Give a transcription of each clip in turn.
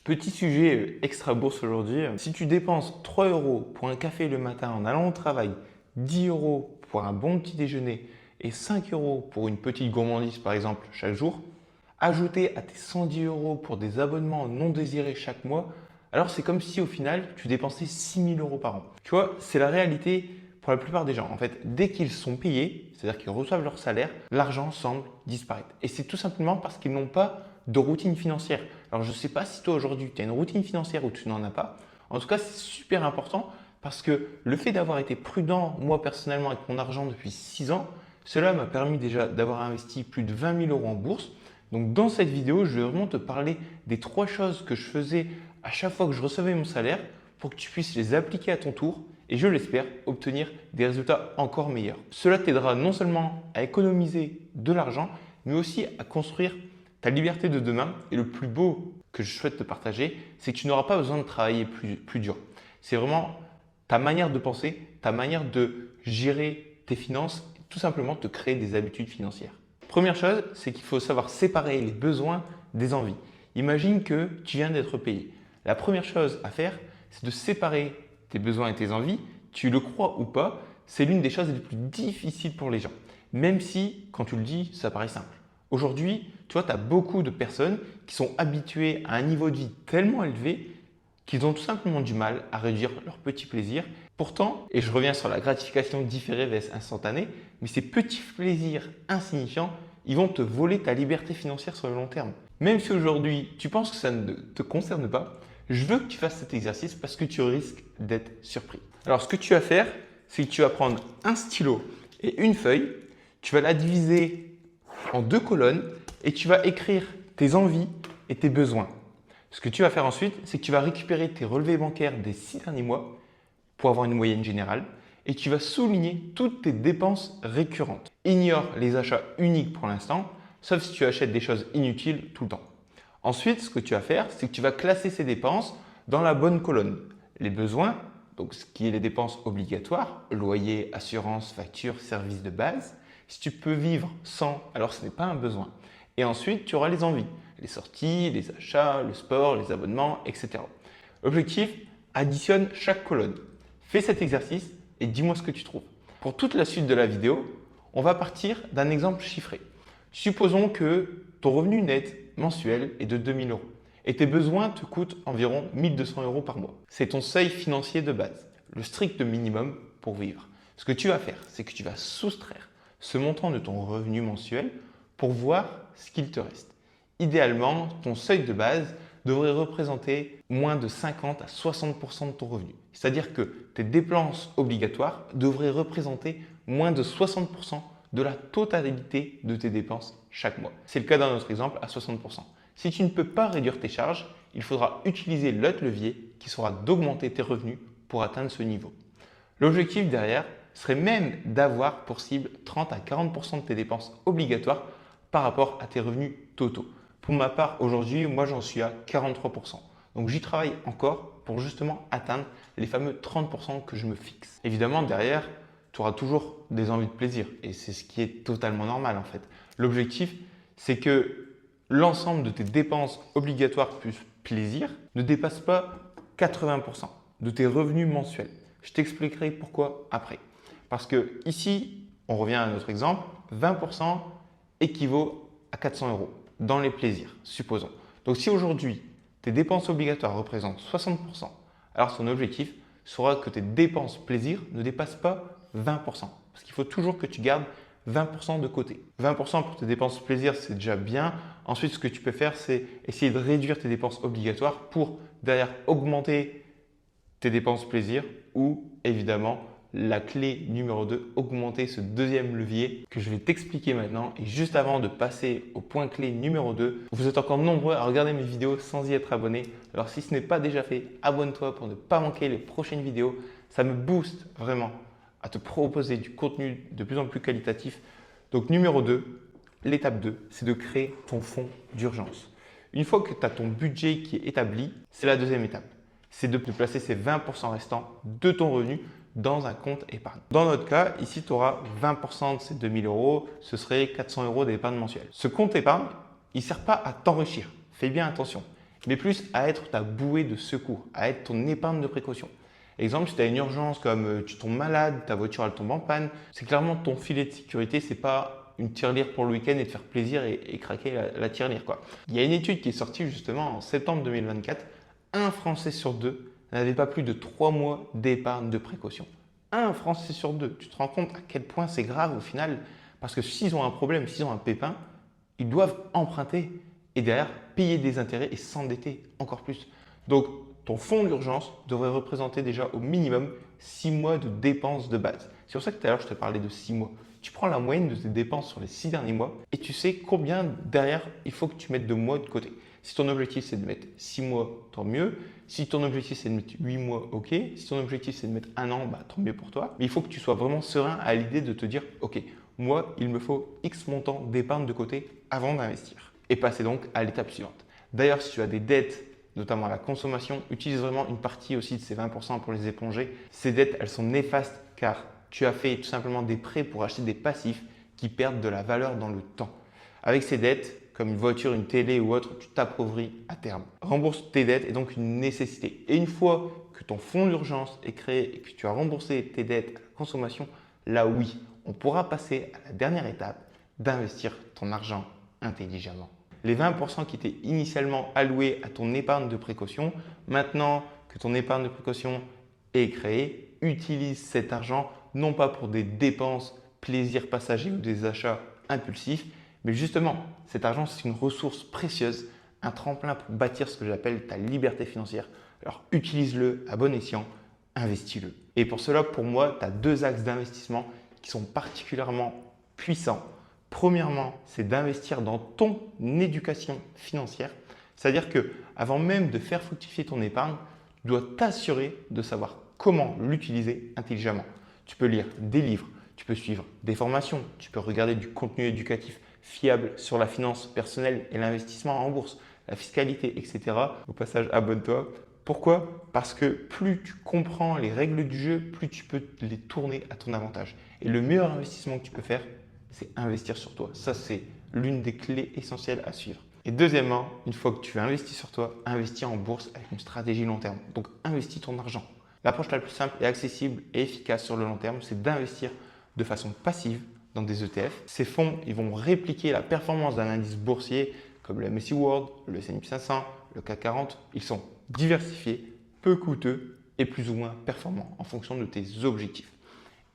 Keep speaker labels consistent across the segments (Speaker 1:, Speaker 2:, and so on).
Speaker 1: Petit sujet extra bourse aujourd'hui. Si tu dépenses 3 euros pour un café le matin en allant au travail, 10 euros pour un bon petit déjeuner et 5 euros pour une petite gourmandise par exemple chaque jour, ajouté à tes 110 euros pour des abonnements non désirés chaque mois, alors c'est comme si au final tu dépensais 6 000 euros par an. Tu vois, c'est la réalité pour la plupart des gens. En fait, dès qu'ils sont payés, c'est-à-dire qu'ils reçoivent leur salaire, l'argent semble disparaître. Et c'est tout simplement parce qu'ils n'ont pas de routine financière. Alors je ne sais pas si toi aujourd'hui tu as une routine financière ou tu n'en as pas. En tout cas, c'est super important parce que le fait d'avoir été prudent, moi personnellement, avec mon argent depuis 6 ans, cela m'a permis déjà d'avoir investi plus de 20 000 euros en bourse. Donc dans cette vidéo, je vais vraiment te parler des 3 choses que je faisais à chaque fois que je recevais mon salaire pour que tu puisses les appliquer à ton tour et je l'espère obtenir des résultats encore meilleurs. Cela t'aidera non seulement à économiser de l'argent, mais aussi à construire ta liberté de demain. Et le plus beau que je souhaite te partager, c'est que tu n'auras pas besoin de travailler plus dur. C'est vraiment ta manière de penser, ta manière de gérer tes finances, tout simplement te créer des habitudes financières. Première chose, c'est qu'il faut savoir séparer les besoins des envies. Imagine que tu viens d'être payé. La première chose à faire, c'est de séparer tes besoins et tes envies. Tu le crois ou pas, c'est l'une des choses les plus difficiles pour les gens. Même si, quand tu le dis, ça paraît simple. Aujourd'hui, tu vois, tu as beaucoup de personnes qui sont habituées à un niveau de vie tellement élevé qu'ils ont tout simplement du mal à réduire leurs petits plaisirs. Pourtant, et je reviens sur la gratification différée vs instantanée, mais ces petits plaisirs insignifiants, ils vont te voler ta liberté financière sur le long terme. Même si aujourd'hui, tu penses que ça ne te concerne pas, je veux que tu fasses cet exercice parce que tu risques d'être surpris. Alors, ce que tu vas faire, c'est que tu vas prendre un stylo et une feuille, tu vas la diviser en 2 colonnes et tu vas écrire tes envies et tes besoins. Ce que tu vas faire ensuite, c'est que tu vas récupérer tes relevés bancaires des 6 derniers mois pour avoir une moyenne générale et tu vas souligner toutes tes dépenses récurrentes. Ignore les achats uniques pour l'instant, sauf si tu achètes des choses inutiles tout le temps. Ensuite, ce que tu vas faire, c'est que tu vas classer ces dépenses dans la bonne colonne. Les besoins, donc ce qui est les dépenses obligatoires, loyer, assurance, facture, services de base. Si tu peux vivre sans, alors ce n'est pas un besoin. Et ensuite, tu auras les envies, les sorties, les achats, le sport, les abonnements, etc. Objectif, additionne chaque colonne. Fais cet exercice et dis-moi ce que tu trouves. Pour toute la suite de la vidéo, on va partir d'un exemple chiffré. Supposons que ton revenu net mensuel est de 2 000 euros et tes besoins te coûtent environ 1 200 euros par mois. C'est ton seuil financier de base, le strict minimum pour vivre. Ce que tu vas faire, c'est que tu vas soustraire ce montant de ton revenu mensuel pour voir ce qu'il te reste. Idéalement, ton seuil de base devrait représenter moins de 50 à 60% de ton revenu. C'est-à-dire que tes dépenses obligatoires devraient représenter moins de 60% de la totalité de tes dépenses chaque mois. C'est le cas dans notre exemple à 60%. Si tu ne peux pas réduire tes charges, il faudra utiliser l'autre levier qui sera d'augmenter tes revenus pour atteindre ce niveau. L'objectif derrière serait même d'avoir pour cible 30 à 40% de tes dépenses obligatoires par rapport à tes revenus totaux. Pour ma part, aujourd'hui, moi j'en suis à 43%. Donc j'y travaille encore pour justement atteindre les fameux 30% que je me fixe. Évidemment, derrière, tu auras toujours des envies de plaisir et c'est ce qui est totalement normal en fait. L'objectif, c'est que l'ensemble de tes dépenses obligatoires plus plaisir ne dépasse pas 80% de tes revenus mensuels. Je t'expliquerai pourquoi après. Parce que ici, on revient à notre exemple, 20% équivaut à 400 euros dans les plaisirs, supposons. Donc si aujourd'hui, tes dépenses obligatoires représentent 60%, alors ton objectif sera que tes dépenses plaisir ne dépassent pas 20%. Parce qu'il faut toujours que tu gardes 20% de côté. 20% pour tes dépenses plaisir, c'est déjà bien. Ensuite, ce que tu peux faire, c'est essayer de réduire tes dépenses obligatoires pour derrière augmenter tes dépenses plaisir ou évidemment la clé numéro 2, augmenter ce deuxième levier que je vais t'expliquer maintenant. Et juste avant de passer au point clé numéro 2, vous êtes encore nombreux à regarder mes vidéos sans y être abonné. Alors si ce n'est pas déjà fait, abonne-toi pour ne pas manquer les prochaines vidéos. Ça me booste vraiment à te proposer du contenu de plus en plus qualitatif. Donc numéro 2, l'étape 2, c'est de créer ton fonds d'urgence. Une fois que tu as ton budget qui est établi, c'est la deuxième étape. C'est de placer ces 20% restants de ton revenu dans un compte épargne. Dans notre cas, ici, tu auras 20% de ces 2 000 euros, ce serait 400 euros d'épargne mensuelle. Ce compte épargne, il ne sert pas à t'enrichir. Fais bien attention. mais plus à être ta bouée de secours, à être ton épargne de précaution. Exemple, si tu as une urgence comme tu tombes malade, ta voiture elle tombe en panne, c'est clairement ton filet de sécurité, c'est pas une tirelire pour le week-end et te faire plaisir et craquer la tirelire, quoi. Il y a une étude qui est sortie justement en septembre 2024, un Français sur deux n'avait pas plus de 3 mois d'épargne de précaution. Un Français sur deux, tu te rends compte à quel point c'est grave au final, parce que s'ils ont un problème, s'ils ont un pépin, ils doivent emprunter et derrière payer des intérêts et s'endetter encore plus. Donc, ton fonds d'urgence devrait représenter déjà au minimum 6 mois de dépenses de base. C'est pour ça que tout à l'heure, je te parlais de 6 mois. Tu prends la moyenne de tes dépenses sur les 6 derniers mois et tu sais combien derrière il faut que tu mettes de mois de côté. Si ton objectif c'est de mettre 6 mois, tant mieux. Si ton objectif c'est de mettre 8 mois, ok. Si ton objectif c'est de mettre 1 an, tant mieux pour toi. Mais il faut que tu sois vraiment serein à l'idée de te dire, ok, moi il me faut X montant d'épargne de côté avant d'investir. Et passer donc à l'étape suivante. D'ailleurs, si tu as des dettes, notamment à la consommation, utilise vraiment une partie aussi de ces 20% pour les éponger. Ces dettes, elles sont néfastes car tu as fait tout simplement des prêts pour acheter des passifs qui perdent de la valeur dans le temps. Avec ces dettes, comme une voiture, une télé ou autre, tu t'appauvris à terme. Rembourser tes dettes est donc une nécessité. Et une fois que ton fonds d'urgence est créé et que tu as remboursé tes dettes à la consommation, là oui, on pourra passer à la dernière étape d'investir ton argent intelligemment. Les 20% qui étaient initialement alloués à ton épargne de précaution, maintenant que ton épargne de précaution est créée, utilise cet argent non pas pour des dépenses, plaisirs passagers ou des achats impulsifs, mais justement, cet argent, c'est une ressource précieuse, un tremplin pour bâtir ce que j'appelle ta liberté financière. Alors, utilise-le à bon escient, investis-le. Et pour cela, pour moi, tu as 2 axes d'investissement qui sont particulièrement puissants. Premièrement, c'est d'investir dans ton éducation financière. C'est-à-dire que avant même de faire fructifier ton épargne, tu dois t'assurer de savoir comment l'utiliser intelligemment. Tu peux lire des livres, tu peux suivre des formations, tu peux regarder du contenu éducatif fiable sur la finance personnelle et l'investissement en bourse, la fiscalité, etc. Au passage, abonne-toi. Pourquoi? Parce que plus tu comprends les règles du jeu, plus tu peux les tourner à ton avantage. Et le meilleur investissement que tu peux faire, c'est investir sur toi. Ça, c'est l'une des clés essentielles à suivre. Et deuxièmement, une fois que tu as investi sur toi, investis en bourse avec une stratégie long terme. Donc, investis ton argent. L'approche la plus simple et accessible et efficace sur le long terme, c'est d'investir de façon passive dans des ETF. Ces fonds, ils vont répliquer la performance d'un indice boursier comme le MSCI World, le S&P 500, le CAC 40. Ils sont diversifiés, peu coûteux et plus ou moins performants en fonction de tes objectifs.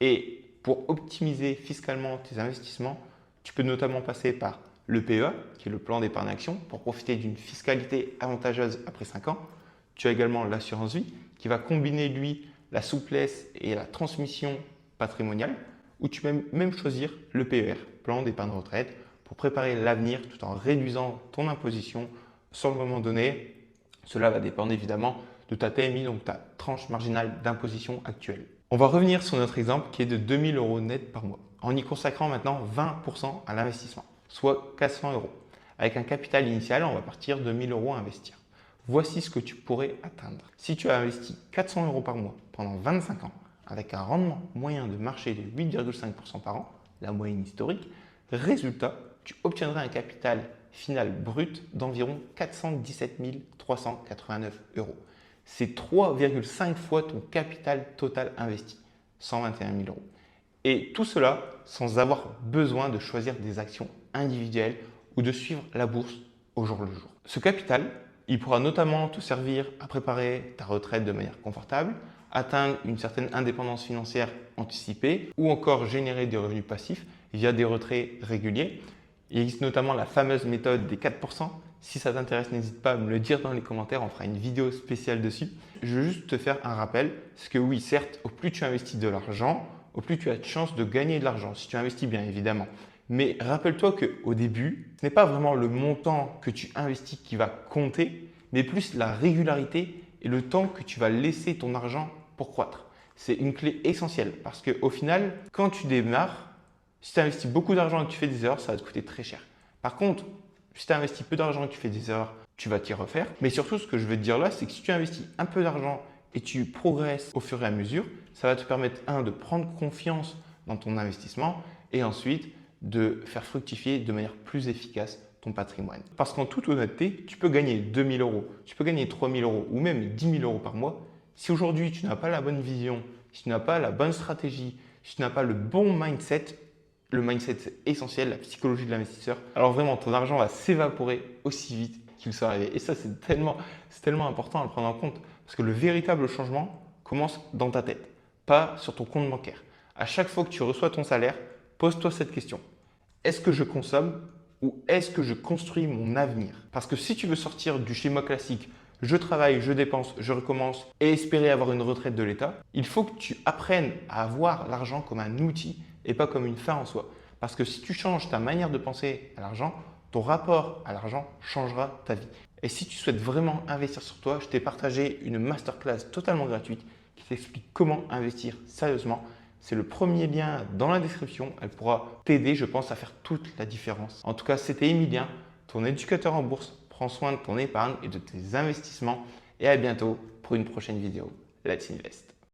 Speaker 1: Et pour optimiser fiscalement tes investissements, tu peux notamment passer par le PEA, qui est le plan d'épargne action, pour profiter d'une fiscalité avantageuse après 5 ans. Tu as également l'assurance vie, qui va combiner, lui, la souplesse et la transmission patrimoniale, ou tu peux même choisir le PER, plan d'épargne retraite, pour préparer l'avenir tout en réduisant ton imposition sur le moment donné. Cela va dépendre évidemment de ta TMI, donc ta tranche marginale d'imposition actuelle. On va revenir sur notre exemple qui est de 2 000 € net par mois, en y consacrant maintenant 20% à l'investissement, soit 400 €. Avec un capital initial, on va partir de 1 000 € à investir. Voici ce que tu pourrais atteindre. Si tu as investi 400 € par mois pendant 25 ans, avec un rendement moyen de marché de 8,5% par an, la moyenne historique, résultat, tu obtiendrais un capital final brut d'environ 417 389 €. C'est 3,5 fois ton capital total investi, 121 000 €. Et tout cela sans avoir besoin de choisir des actions individuelles ou de suivre la bourse au jour le jour. Ce capital, il pourra notamment te servir à préparer ta retraite de manière confortable, atteindre une certaine indépendance financière anticipée ou encore générer des revenus passifs via des retraits réguliers. Il existe notamment la fameuse méthode des 4%. Si ça t'intéresse, n'hésite pas à me le dire dans les commentaires, on fera une vidéo spéciale dessus. Je veux juste te faire un rappel, c'est que oui, certes, au plus tu investis de l'argent, au plus tu as de chances de gagner de l'argent, si tu investis bien évidemment. Mais rappelle-toi qu'au début, ce n'est pas vraiment le montant que tu investis qui va compter, mais plus la régularité et le temps que tu vas laisser ton argent pour croître. C'est une clé essentielle parce qu'au final, quand tu démarres, si tu investis beaucoup d'argent et que tu fais des erreurs, ça va te coûter très cher. Par contre, si tu investis peu d'argent et que tu fais des erreurs, tu vas t'y refaire. Mais surtout, ce que je veux te dire là, c'est que si tu investis un peu d'argent et tu progresses au fur et à mesure, ça va te permettre, de prendre confiance dans ton investissement et ensuite de faire fructifier de manière plus efficace ton patrimoine. Parce qu'en toute honnêteté, tu peux gagner 2 000 euros, tu peux gagner 3 000 euros ou même 10 000 euros par mois. Si aujourd'hui, tu n'as pas la bonne vision, si tu n'as pas la bonne stratégie, si tu n'as pas le bon mindset, le mindset c'est essentiel, la psychologie de l'investisseur, alors vraiment, ton argent va s'évaporer aussi vite qu'il soit arrivé. Et ça, c'est tellement important à le prendre en compte parce que le véritable changement commence dans ta tête, pas sur ton compte bancaire. À chaque fois que tu reçois ton salaire, pose-toi cette question. Est-ce que je consomme ou est-ce que je construis mon avenir? Parce que si tu veux sortir du schéma classique, je travaille, je dépense, je recommence et espérer avoir une retraite de l'État, il faut que tu apprennes à avoir l'argent comme un outil et pas comme une fin en soi. Parce que si tu changes ta manière de penser à l'argent, ton rapport à l'argent changera ta vie. Et si tu souhaites vraiment investir sur toi, je t'ai partagé une masterclass totalement gratuite qui t'explique comment investir sérieusement. C'est le premier lien dans la description. Elle pourra t'aider, je pense, à faire toute la différence. En tout cas, c'était Emilien, ton éducateur en bourse. Prends soin de ton épargne et de tes investissements. Et à bientôt pour une prochaine vidéo. Let's Invest.